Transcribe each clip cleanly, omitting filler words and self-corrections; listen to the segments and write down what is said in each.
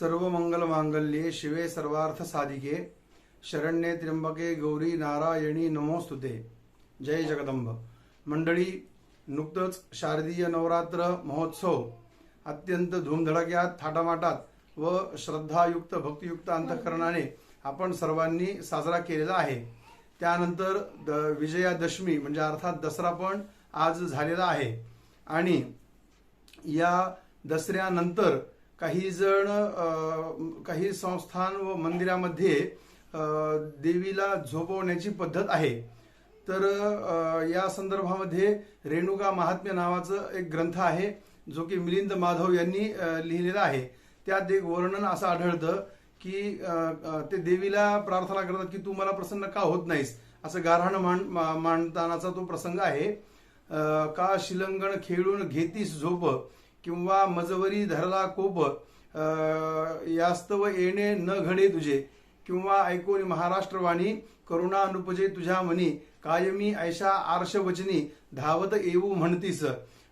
सर्व मंगल मांगल्ये शिवे सर्वार्थ साधिके शरण्ये त्र्यंबके गौरी नारायणी नमोस्तुते। जय जगदंब। मंडळी, नुकतंच शारदीय नवरात्र महोत्सव अत्यंत धूमधडक्यात थाटामाटात व श्रद्धायुक्त भक्तियुक्त अंतःकरणाने आपण सर्वांनी साजरा केलेला आहे। त्यानंतर विजयादशमी म्हणजे अर्थात दसरा पण आज झालेला आहे आणि या दसऱ्यानंतर काही जण काही संस्थान व मंदिरामध्ये देवीला झोपवण्याची पद्धत आहे। तर या संदर्भामध्ये रेणुका महात्म्य नावाचं एक ग्रंथ आहे जो की मिलिंद माधव यांनी लिहिलेला आहे। त्यात एक वर्णन असं आढळतं की ते देवीला प्रार्थना करतात की तू मला प्रसन्न का होत नाहीस, असं गाऱ्हाण मांडतानाचा तो प्रसंग आहे। का शिलंगण खेळून घेतीस झोप किंवा मजवरी धरला कोप, यास्तव येणे न घडे तुझे किंवा ऐकोनी महाराष्ट्रवाणी करुणा अनुपजे तुझ्या मनी कायमी ऐशा आर्ष वचनी धावत येऊ म्हणतीस।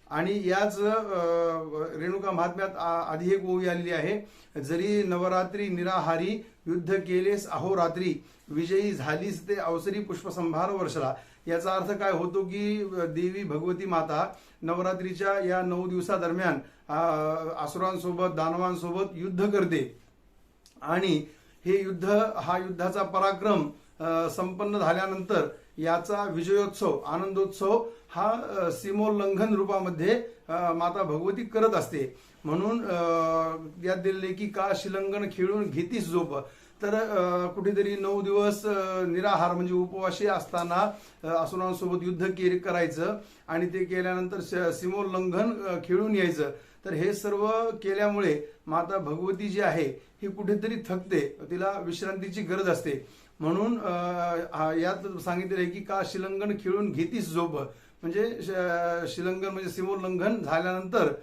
आणि याच रेणुका महात्म्यात आधी एक ओवी आलेली आहे, जरी नवरात्री निराहारी युद्ध केलेस अहोरात्री विजयी झालीस ते अवसरी पुष्पसंभार वर्षला। याचा अर्थ काय होतो की देवी भगवती माता नवरात्रीच्या या 9 दिवसादरम्यान असुरांसोबत दानवांसोबत युद्ध करते आणि हे युद्ध हा युद्धाचा पराक्रम संपन्न झाल्यानंतर याचा विजयोत्सव आनंदोत्सव हा सीमोल्लंघन रूपामध्ये माता भगवती करत असते। म्हणून यात दिलेले की का शिलंगण खेळून घेतीस झोप, तर कुठेतरी 9 दिवस निराहार म्हणजे उपवाशी असताना असुरांसोबत युद्ध करायचं आणि ते केल्यानंतर सीमोल्लंघन खेळून यायचं। तर हे सर्व केल्यामुळे माता भगवती जी आहे ही कुठेतरी थकते, तिला विश्रांतीची गरज असते। म्हणून यात सांगितले की का शिलंगण खेळून घेतीस झोप, म्हणजे शिलंगण म्हणजे सीमोल्लंघन झाल्यानंतर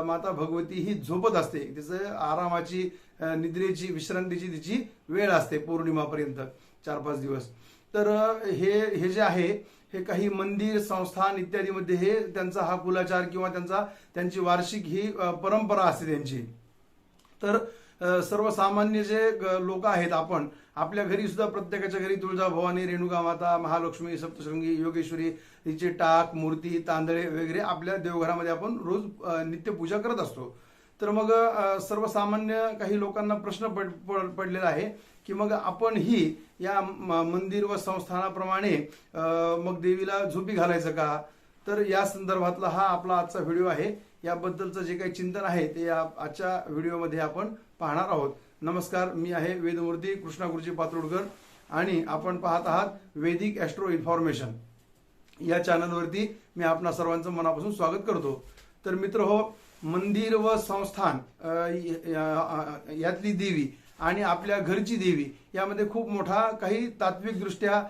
माता भगवती ही झोपत असते। तिचं आरामाची निद्रेची विश्रांतीची तिची वेळ असते पौर्णिमापर्यंत 4-5 दिवस। तर हे जे आहे हे काही मंदिर संस्थान इत्यादीमध्ये हे त्यांचा हा कुलाचार किंवा त्यांची वार्षिक ही परंपरा असते त्यांची। तर सर्वसामान्य जे लोक आहेत आपण आपल्या घरी सुद्धा प्रत्येकाच्या घरी तुळजाभवानी रेणुका माता महालक्ष्मी सप्तशृंगी योगेश्वरी तिचे टाक मूर्ती तांदळे वगैरे आपल्या देवघरामध्ये आपण रोज नित्यपूजा करत असतो। तर मग सर्वसामान्य काही लोकांना प्रश्न पडलेला आहे की मग आपण ही या मंदिर व संस्थानाप्रमाणे मग देवीला झोपी घालायचं का। तर या संदर्भातला हा आपला आजचा व्हिडिओ आहे। याबद्दलचं जे काही चिंतन आहे ते आजच्या व्हिडिओमध्ये आपण पाहणार आहोत। नमस्कार, मी आहे वेदमूर्ती कृष्णा गुरुजी पात्रोडकर आणि आपण पाहत आहात वैदिक ॲस्ट्रो इन्फॉर्मेशन या चॅनलवरती मी आपणा सर्वांचं मनापासून स्वागत करतो। तर मित्र हो, मंदिर व संस्थान यातली देवी आणि आपल्या घरची देवी यामध्ये खूप मोठा काही तात्विकदृष्ट्या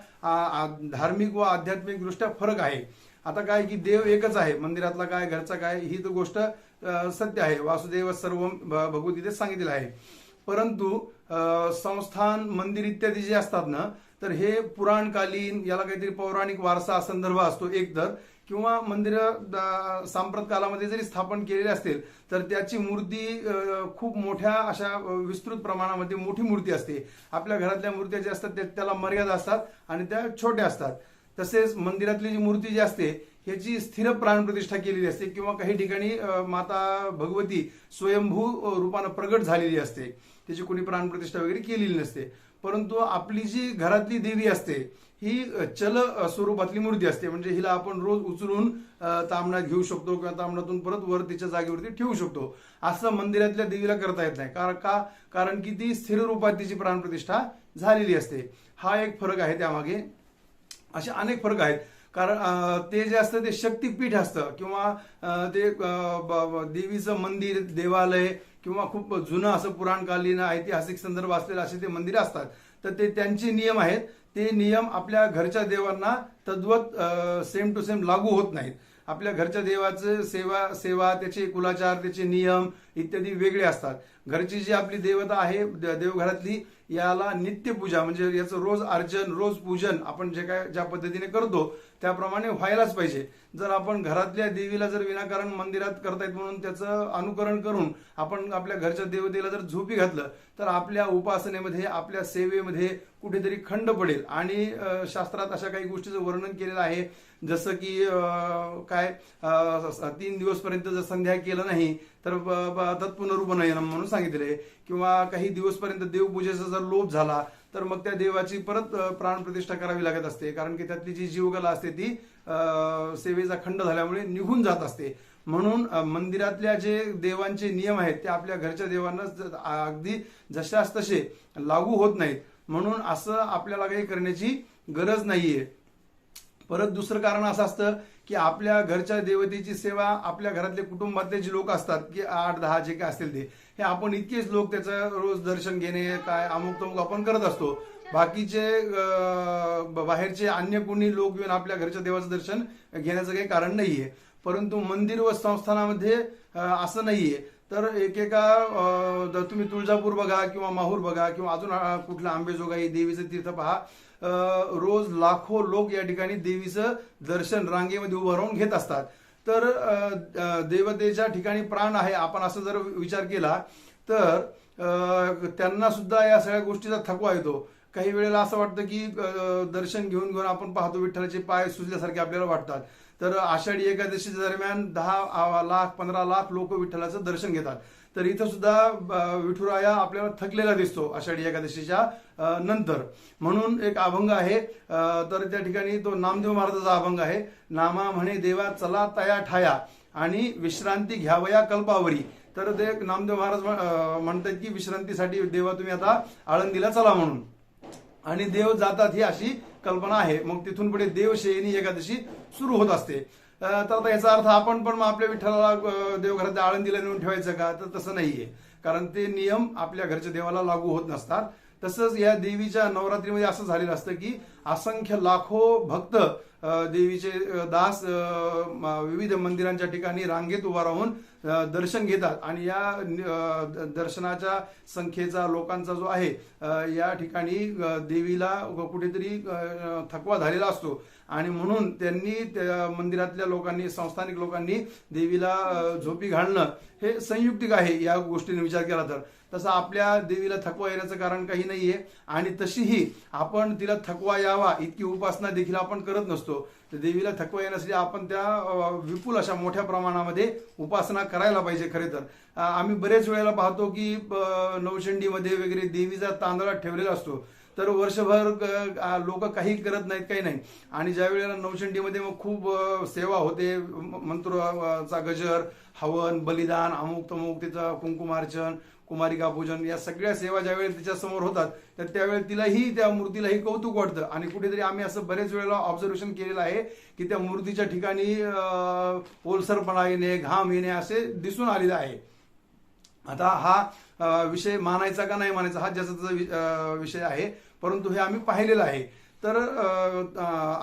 धार्मिक व आध्यात्मिक दृष्ट्या फरक आहे। आता काय की देव एकच आहे, मंदिरातला काय घरचा काय ही तर गोष्ट सत्य आहे, वासुदेव सर्व भगवद्गीतेत सांगितलेलं आहे। परंतु संस्थान मंदिर इत्यादी जे असतात ना, तर हे पुराणकालीन याला काहीतरी पौराणिक वारसा संदर्भ असतो एक तर, किंवा मंदिर सांप्रत कालामध्ये जरी स्थापन केलेले असतील तर त्याची मूर्ती खूप मोठ्या अशा विस्तृत प्रमाणामध्ये मोठी मूर्ती असते। आपल्या घरातल्या मूर्त्या ज्या असतात त्याला मर्यादा असतात आणि त्या छोट्या असतात। तसेच मंदिरातली जी मूर्ती जी असते ह्याची स्थिर प्राणप्रतिष्ठा केलेली असते किंवा काही ठिकाणी माता भगवती स्वयंभू रूपानं प्रगट झालेली असते, त्याची कोणी प्राणप्रतिष्ठा वगैरे केलेली नसते। परंतु आपली जी घरातली देवी असते ही चल स्वरूपातली मूर्ती असते, म्हणजे हिला आपण रोज उचलून तामणात घेऊ शकतो किंवा तामणातून परत वर तिच्या जागेवरती ठेवू शकतो। असं मंदिरातल्या देवीला करता येत नाही, कारण की ती स्थिर रूपात तिची प्राणप्रतिष्ठा झालेली असते। हा एक फरक आहे त्यामागे। असे अनेक फरक आहेत, कारण ते जे असतं ते शक्तीपीठ असतं किंवा ते देवीचं मंदिर देवालय किंवा खूप जुनं असं पुराणकालीन ऐतिहासिक संदर्भ असलेले असे ते मंदिर असतात। तर ते त्यांचे नियम आहेत, ते नियम आपल्या घरच्या देवांना तद्वत सेम टू सेम लागू होत नाहीत। आपल्या घरच्या देवाचे सेवा त्याचे कुलाचार त्याचे नियम इत्यादी वेगळे असतात। घरची जी आपली देवता आहे देवघरातली, याला नित्यपूजा म्हणजे याचं रोज अर्चन, रोज पूजन आपण जे काय ज्या पद्धतीने करतो त्याप्रमाणे व्हायलाच पाहिजे. जर आपण घरातल्या देवीला जर विनाकारण मंदिरात करतायत म्हणून त्याचं अनुकरण करून आपण आपल्या घरच्या देवतेला जर झोपी घातलं तर आपल्या उपासनेमध्ये, आपल्या सेवेमध्ये कुठेतरी खंड पडेल. आणि शास्त्रात अशा काही गोष्टीचं वर्णन केलेलं आहे, जसं की 3 दिवसपर्यंत जर संध्या केलं नाही तर तत्पुनरुपनयनम म्हणून सांगितले, किंवा काही दिवसपर्यंत देवपूजेचा जर लोप झाला तर मग त्या देवाची परत प्राणप्रतिष्ठा करावी लागत असते, कारण की त्यातली जी जीवकला असते ती सेवेचा खंड झाल्यामुळे निघून जात असते. म्हणून मंदिरातल्या जे देवांचे नियम आहेत ते आपल्या घरच्या देवांना अगदी जशास तसे लागू होत नाहीत. म्हणून असं आपल्याला काही करण्याची गरज नाहीये. परत दुसरं कारण असं असतं की आपल्या घरच्या देवतेची सेवा आपल्या घरातले कुटुंबातले जे लोक असतात की 8-10 जे काय असतील ते, हे आपण इतकेच लोक त्याचं रोज दर्शन घेणे काय अमुक तमुक आपण करत असतो. बाकीचे बाहेरचे अन्य कोणी लोक येऊन आपल्या घरच्या देवाचं दर्शन घेण्याचं काही कारण नाहीये. परंतु मंदिर व संस्थानामध्ये असं नाहीये. तर एकेका तुम्ही तुळजापूर बघा किंवा माहूर बघा किंवा अजून कुठलं अंबेजोगाई देवीचं तीर्थ पहा, रोज लाखो लोक या ठिकाणी देवीचं दर्शन रांगेमध्ये उभं राहून घेत असतात. तर देवतेच्या ठिकाणी प्राण आहे आपण असं जर विचार केला तर त्यांना सुद्धा या सगळ्या गोष्टीचा थकवा येतो. काही वेळेला असं वाटतं की दर्शन घेऊन घेऊन आपण पाहतो विठ्ठलाचे पाय सुजल्यासारखे आपल्याला वाटतात. तर आषाढी एकादशीच्या दरम्यान 10 लाख 15 लाख लोक विठ्ठलाचं दर्शन घेतात. तर इथं सुद्धा विठुराया आपल्याला थकलेला दिसतो आषाढी एकादशीच्या नंतर. म्हणून एक अभंग आहे, तर त्या ठिकाणी तो नामदेव महाराजाचा अभंग आहे. नामा म्हणे देवा चला तया ठाया आणि विश्रांती घ्यावया कल्पावरी. तर ते नामदेव महाराज म्हणतात की विश्रांतीसाठी देवा तुम्ही आता आळंदीला चला म्हणून, आणि देव जातात ही अशी कल्पना आहे. मग तिथून पुढे देवशयनी एकादशी सुरू होत असते. तर आता याचा अर्थ आपण पण मग आपल्या विठ्ठलाला देवघरात आळंदीला नेऊन ठेवायचं का, तर तसं नाहीये, कारण ते नियम आपल्या घरच्या देवाला लागू होत नसतात. तसंच या देवीच्या नवरात्रीमध्ये असं झालेलं असतं की असंख्य लाखो भक्त देवीचे दास विविध मंदिरांच्या ठिकाणी रांगेत उभा राहून दर्शन घेतात. आणि या दर्शनाच्या संख्येचा लोकांचा जो आहे या ठिकाणी देवीला कुठेतरी थकवा झालेला असतो. आणि म्हणून त्यांनी त्या मंदिरातल्या लोकांनी, संस्थानिक लोकांनी देवीला झोपी घालणं हे संयुक्तिक आहे या गोष्टीने विचार केला तर. तसं आपल्या देवीला थकवा येण्याचं कारण काही नाहीये, आणि तशीही आपण तिला थकवा यावा इतकी उपासना देखील आपण करत नसतो. तर देवीला थकवा येण्यासाठी आपण त्या विपुल अशा मोठ्या प्रमाणामध्ये उपासना करायला पाहिजे. खरे तर आम्ही बरेच वेळेला पाहतो की नवचंडीमध्ये वगैरे देवीचा तांदळा ठेवलेला असतो, तर वर्षभर लोक काही करत नाहीत, काही नाही. आणि ज्या वेळेला नवचंडीमध्ये मग खूप सेवा होते, मंत्राचा गजर, हवन, बलिदान, अमुक तमुक, तिचं कुंकुमार्चन, कुमारिका पूजन, या सगळ्या सेवा ज्यावेळेला तिच्या समोर होतात तर त्यावेळेला तिलाही, त्या मूर्तीलाही कौतुक वाटतं. आणि कुठेतरी आम्ही असं बरेच वेळेला ऑब्झर्वेशन केलेलं आहे की त्या मूर्तीच्या ठिकाणी ओलसरपणा येणे, घाम येणे असे दिसून आलेलं आहे. आता हा विषय मानायचा का नाही मानायचा हा ज्याचा विषय आहे, परंतु हे आम्ही पाहिलेलं आहे. तर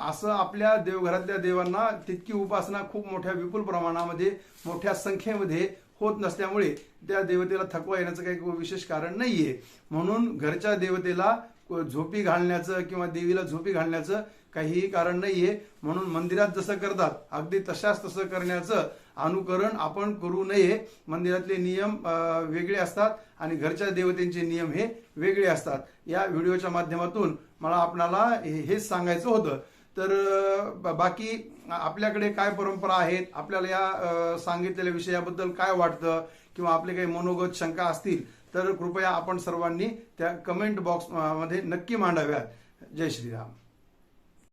असं आपल्या देवघरातल्या देवांना तितकी उपासना खूप मोठ्या विपुल प्रमाणामध्ये, मोठ्या संख्येमध्ये होत नसल्यामुळे त्या देवतेला थकवा येण्याचं काही विशेष कारण नाहीये. म्हणून घरच्या देवतेला झोपी घालण्याचं किंवा देवीला झोपी घालण्याचं काहीही कारण नाहीये. म्हणून मंदिरात जसं करतात अगदी तशाच तसं करण्याचं अनुकरण आपण करू नये. मंदिरातले नियम वेगळे असतात आणि घरच्या देवतेंचे नियम हे वेगळे असतात. या व्हिडिओच्या माध्यमातून मला आपणाला हेच सांगायचं होतं. तर बाकी आपल्याकडे काय परंपरा आहेत, आपल्याला या सांगितलेल्या विषयाबद्दल काय वाटतं, किंवा आपले काही मनोगत शंका असतील तर कृपया आपण सर्वांनी त्या कमेंट बॉक्स मध्ये नक्की मांडाव्यात. जय श्रीराम.